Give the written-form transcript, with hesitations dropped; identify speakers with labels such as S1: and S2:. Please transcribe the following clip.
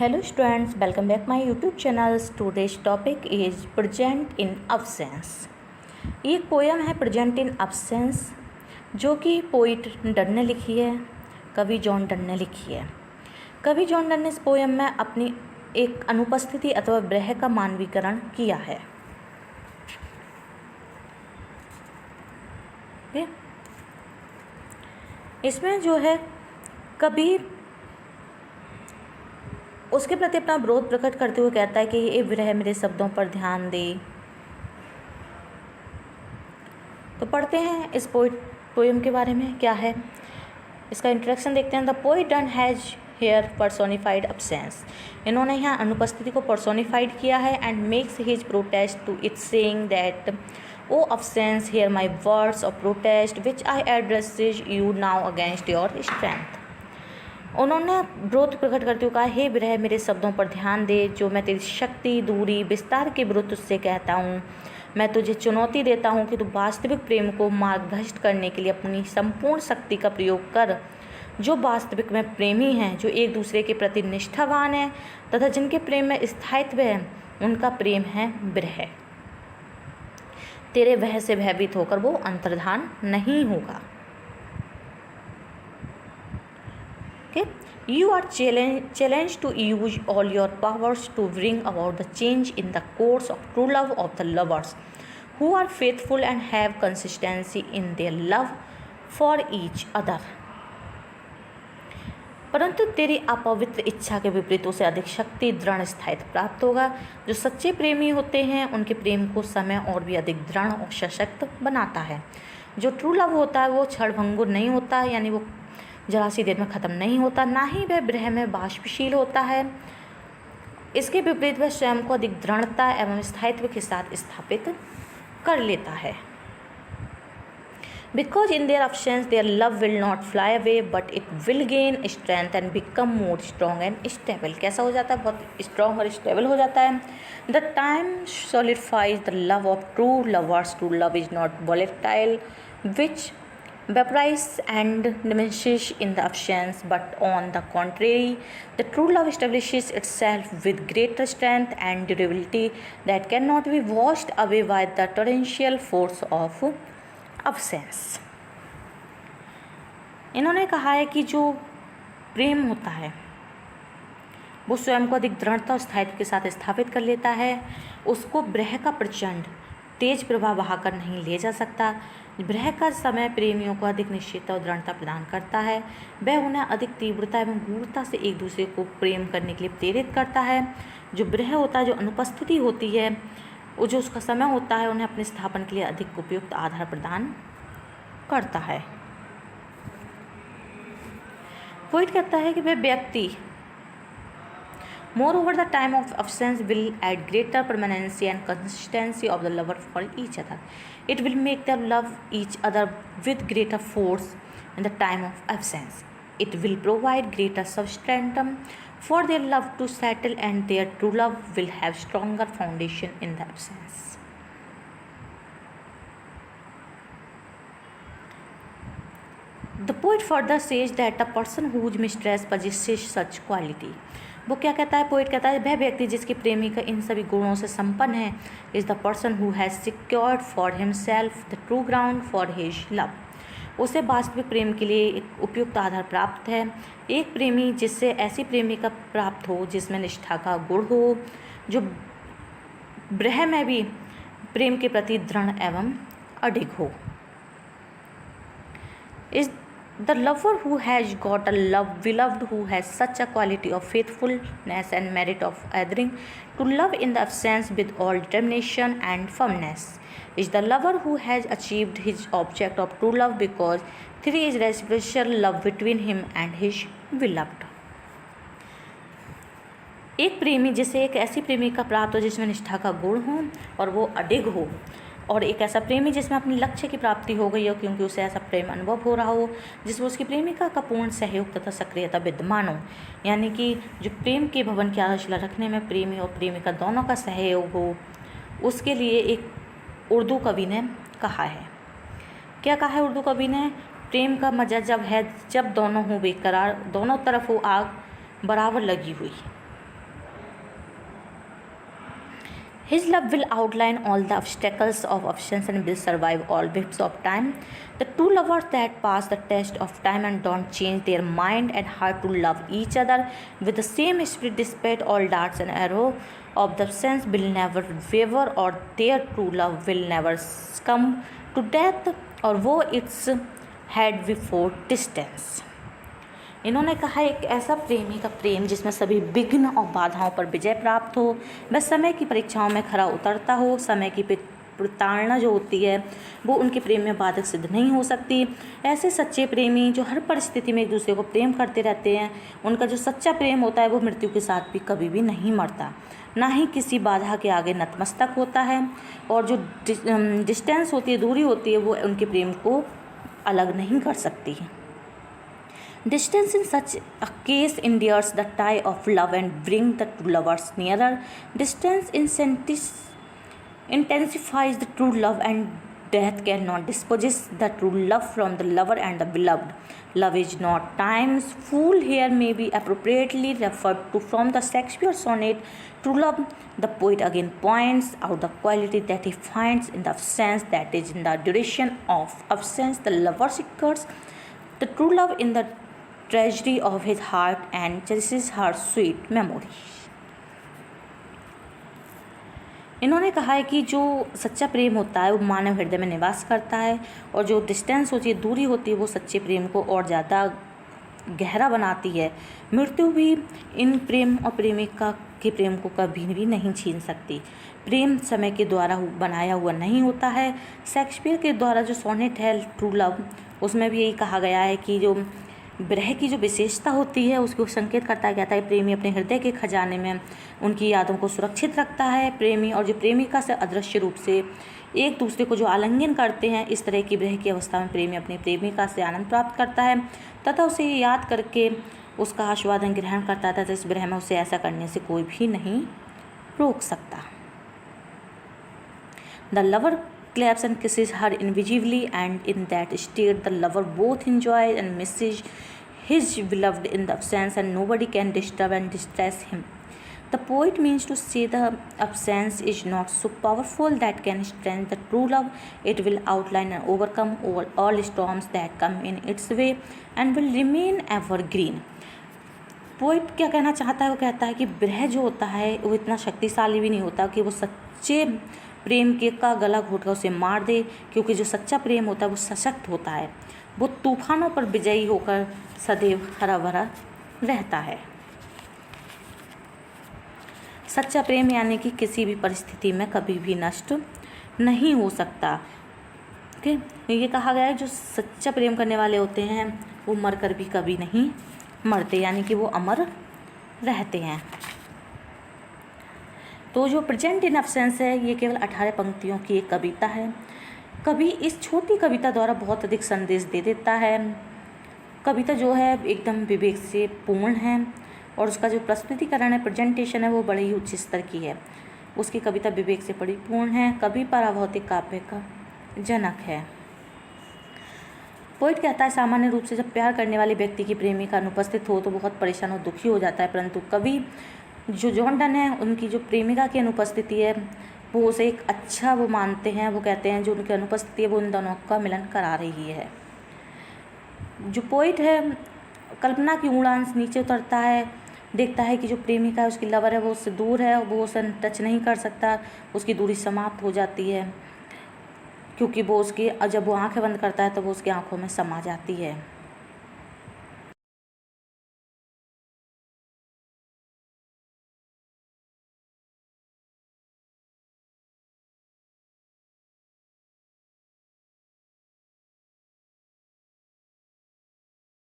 S1: Hello students, welcome back my YouTube channel. Today's topic is present in absence. ये एक poem है present in absence जो कि poet done ने लिखी है, कवि जॉन डन ने लिखी है। कवि जॉन डन ने इस पोयम में अपनी एक अनुपस्थिति अथवा विरह का मानवीकरण किया है। इसमें जो है कवि उसके प्रति अपना विरोध प्रकट करते हुए कहता है कि ये विरह मेरे शब्दों पर ध्यान दे। तो पढ़ते हैं इस पोएम के बारे में क्या है, इसका इंट्रोडक्शन देखते हैं। The poet Donne has here personified absence. इन्होंने यहाँ अनुपस्थिति को पर्सोनिफाइड किया है and makes his protest to it saying that O absence hear my words of protest which I addresses you now against your strength. उन्होंने विरोध प्रकट करते हुए कहा, हे विरह मेरे शब्दों पर ध्यान दे जो मैं तेरी शक्ति, दूरी, विस्तार के विरुद्ध तुझसे कहता हूँ। मैं तुझे चुनौती देता हूँ कि तू वास्तविक प्रेम को मार्गभ्रष्ट करने के लिए अपनी संपूर्ण शक्ति का प्रयोग कर। जो वास्तविक में प्रेमी हैं, जो एक दूसरे के प्रति निष्ठावान हैं तथा जिनके प्रेम में स्थायित्व है, उनका प्रेम है विरह। तेरे वह से भयभीत होकर वो अंतर्धान नहीं होगा। Okay? You are challenged to use all your powers to bring about the change in the course of true love of the lovers who are faithful and have consistency in their love for each other. परंतु तेरी अपवित्र इच्छा के विपरीत उसे अधिक शक्ति, दृढ़ स्थायित्व प्राप्त होगा। जो सच्चे प्रेमी होते हैं उनके प्रेम को समय और भी अधिक दृढ़ और सशक्त बनाता है। जो ट्रू लव होता है वो क्षणभंगुर नहीं होता, यानी वो जरा सी देर में ख़त्म नहीं होता, ना ही वह विरह में वाष्पशील होता है। इसके विपरीत वह स्वयं को अधिक दृढ़ता एवं स्थायित्व के साथ स्थापित कर लेता है। Because in their absence their love will not fly away but it will gain strength and become more strong and stable. कैसा हो जाता है? बहुत स्ट्रॉन्ग और स्टेबल हो जाता है। The time solidifies the love of true lovers. True love is not volatile which vaporize and diminishes in the absence, but on the contrary, the true love establishes itself with greater strength and durability that cannot be washed away by the torrential force of absence. इन्होंने कहा है कि जो प्रेम होता है वो स्वयं को अधिक दृढ़ता और स्थायित्व के साथ स्थापित कर लेता है। उसको विरह का प्रचंड तेज प्रभाव बहाकर नहीं ले जा सकता। विरह का समय प्रेमियों को अधिक निश्चितता और दृढ़ता प्रदान करता है। वह उन्हें अधिक तीव्रता एवं गूढ़ता से एक दूसरे को प्रेम करने के लिए प्रेरित करता है। जो विरह होता है, जो अनुपस्थिति होती है, वो जो उसका समय होता है, उन्हें अपने स्थापन के लिए अधिक उपयुक्त आधार प्रदान करता है। पोइट कहता है कि वह व्यक्ति Moreover, the time of absence will add greater permanency and consistency of the lover for each other. It will make them love each other with greater force in the time of absence. It will provide greater substratum for their love to settle, and their true love will have stronger foundation in the absence. The poet further says that a person whose mistress possesses such quality. वो क्या कहता है? Poet कहता है वह व्यक्ति जिसकी प्रेमी का इन सभी गुणों से संपन्न है is the person who has secured for himself the true ground for his love. उसे वास्तविक प्रेम के लिए एक उपयुक्त आधार प्राप्त है। एक प्रेमी जिससे ऐसी प्रेमिका प्राप्त हो जिसमें निष्ठा का गुण हो, जो विरह में भी प्रेम के प्रति दृढ़ एवं अडिग हो। इस The lover who has got a beloved who has such a quality of faithfulness and merit of adhering to love in the absence with all determination and firmness is the lover who has achieved his object of true love because there is reciprocal love between him and his beloved. एक प्रेमी जिसे एक ऐसी प्रेमिका प्राप्त हो जिसमें निष्ठा का गुण हो और वो अडिग हो, और एक ऐसा प्रेमी जिसमें अपने लक्ष्य की प्राप्ति हो गई हो क्योंकि उसे ऐसा प्रेम अनुभव हो रहा हो जिसमें उसकी प्रेमिका का पूर्ण सहयोग तथा सक्रियता विद्यमान हो। यानी कि जो प्रेम के भवन की आधारशिला रखने में प्रेमी और प्रेमिका दोनों का सहयोग हो, उसके लिए एक उर्दू कवि ने कहा है। क्या कहा है उर्दू कवि ने? प्रेम का मज़ा जब है जब दोनों हों बेकरार, दोनों तरफ हो आग बराबर लगी हुई। His love will outline all the obstacles of absence and will survive all bits of time. The two lovers that pass the test of time and don't change their mind and heart to love each other with the same spirit despite all darts and arrows of the sense will never waver, or their true love will never succumb to death or woe its head before distance. इन्होंने कहा एक ऐसा प्रेमी का प्रेम जिसमें सभी विघ्न और बाधाओं पर विजय प्राप्त हो, वह समय की परीक्षाओं में खरा उतरता हो। समय की प्रताड़ना जो होती है वो उनके प्रेम में बाधक सिद्ध नहीं हो सकती। ऐसे सच्चे प्रेमी जो हर परिस्थिति में एक दूसरे को प्रेम करते रहते हैं, उनका जो सच्चा प्रेम होता है वो मृत्यु के साथ भी कभी भी नहीं मरता, ना ही किसी बाधा के आगे नतमस्तक होता है। और जो डिस्टेंस होती है, दूरी होती है, वो उनके प्रेम को अलग नहीं कर सकती। Distance in such a case endears the tie of love and bring the two lovers nearer. Distance intensifies the true love, and death cannot dispossess the true love from the lover and the beloved. Love is not time's fool here may be appropriately referred to from the Shakespeare sonnet True Love. The poet again points out the quality that he finds in the absence, that is, in the duration of absence. The lover seeks the true love in the treasury of his heart and cherishes her sweet memory. इन्होंने कहा है कि जो सच्चा प्रेम होता है वो मानव हृदय में निवास करता है, और जो डिस्टेंस होती है, दूरी होती है, वो सच्चे प्रेम को और ज़्यादा गहरा बनाती है। मृत्यु भी इन प्रेम और प्रेमिका के प्रेम को कभी भी नहीं छीन सकती। प्रेम समय के द्वारा बनाया हुआ नहीं होता है। शेक्सपियर के द्वारा जो सोनेट है ट्रू लव, उसमें भी यही कहा गया है कि जो विरह की जो विशेषता होती है उसको संकेत करता कहता है प्रेमी अपने हृदय के खजाने में उनकी यादों को सुरक्षित रखता है। प्रेमी और जो प्रेमिका से अदृश्य रूप से एक दूसरे को जो आलिंगन करते हैं, इस तरह की विरह की अवस्था में प्रेमी अपनी प्रेमिका से आनंद प्राप्त करता है तथा उसे याद करके उसका आस्वादन ग्रहण करता है तथा इस विरह में उसे ऐसा करने से कोई भी नहीं रोक सकता। The lover claps and kisses her invisibly, and in that state the lover both enjoys and misses his beloved in the absence, and nobody can disturb and distress him. The poet means to say the absence is not so powerful that can strengthen the true love. It will outline and overcome all storms that come in its way and will remain evergreen. Poet क्या कहना चाहता है? वो कहता है कि विरह जो होता है वो इतना शक्तिशाली भी नहीं होता कि वो सच्चे प्रेम के का गला घोटकर उसे मार दे, क्योंकि जो सच्चा प्रेम होता है वो सशक्त होता है, वो तूफानों पर विजयी होकर सदैव हरा भरा रहता है। सच्चा प्रेम यानी कि किसी भी परिस्थिति में कभी भी नष्ट नहीं हो सकता। ओके, ये कहा गया है जो सच्चा प्रेम करने वाले होते हैं वो मरकर भी कभी नहीं मरते, यानी कि वो अमर रहते हैं। तो जो प्रेजेंट इन एब्सेंस है ये केवल 18 पंक्तियों की एक कविता है। कवि इस छोटी कविता द्वारा बहुत अधिक संदेश दे देता है। कविता जो है एकदम विवेक से पूर्ण है और उसका जो प्रस्तुतिकरण है, प्रेजेंटेशन है, वो बड़े ही उच्च स्तर की है। उसकी कविता विवेक से परिपूर्ण है, कवि पराभौतिक काव्य का जनक है। पोइट कहता है सामान्य रूप से जब प्यार करने वाले व्यक्ति की प्रेमिका अनुपस्थित हो तो बहुत परेशान और दुखी हो जाता है, परंतु कवि जो जॉन डन है उनकी जो प्रेमिका की अनुपस्थिति है वो उसे एक अच्छा वो मानते हैं। वो कहते हैं जो उनकी अनुपस्थिति है वो उन दोनों का मिलन करा रही है। जो पोइट है कल्पना की उड़ान से नीचे उतरता है, देखता है कि जो प्रेमिका है उसकी लवर है वो उससे दूर है, वो उसे टच नहीं कर सकता, उसकी दूरी समाप्त हो जाती है क्योंकि वो उसकी जब वो आंखें बंद करता है तो वो उसकी आंखों में समा जाती है।